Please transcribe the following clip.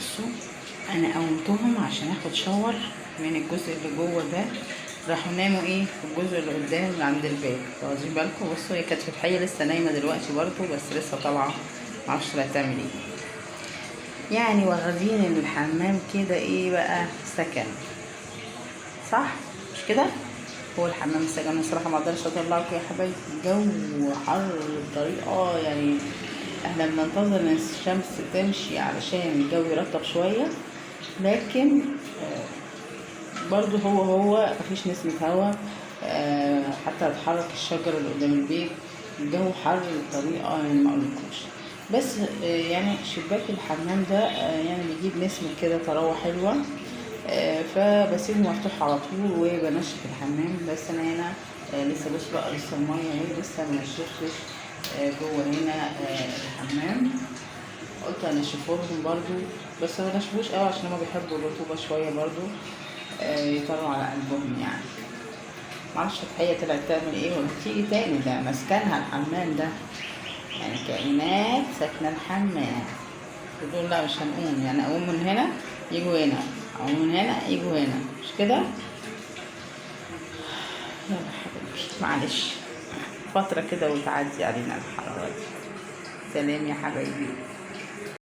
بصوا انا قومتهم عشان اخد شاور من الجزء اللي جوه ده. راحوا ناموا ايه في الجزء اللي قدام اللي عند الباب. واخدين بالكم؟ بصوا هي كانت فتحيه لسه نايمه دلوقتي برضو، بس لسه طالعه معرفش هتعمل ايه. يعني واخدين الحمام كده ايه بقى، سكن، صح مش كده؟ هو الحمام السكن. الصراحه ما اقدرش اطلعكم يا حبايبي، الجو حر بطريقه يعني احنا بننتظر ان الشمس تمشي علشان الجو يرطب شويه، لكن برضو هو مفيش نسمة هوا. حتى اتحرك الشجر اللي قدام البيت. الجو حر بطريقة يعني ما اقولكوش. بس يعني شباك الحمام ده يعني بيجيب نسمة كده طراوة حلوة. فبسيبه مفتوح على طول وبنشف الحمام. بس انا هنا لسه بص بقى، لسه المية اهي لسه منشفتش جوه هنا الحمام. قلت انشفهم برضو، بس ما نشفوش قوي عشان هما بيحبوا الرطوبة شوية برضو. يطلعوا على قلبهم يعني. معرفش الحية طلعت تعمل ايه ولا تيجي تاني، ده مسكنها الحمام ده، يعني كائنات ساكنة الحمام. تقول لا مش هنقوم، يعني اقوم من هنا يجوا هنا، اقوم من هنا يجوا هنا، مش كده؟ يلا حبيبي معلش، فترة كده وتعدي علينا الحرارة دي. سلام يا حبايبي.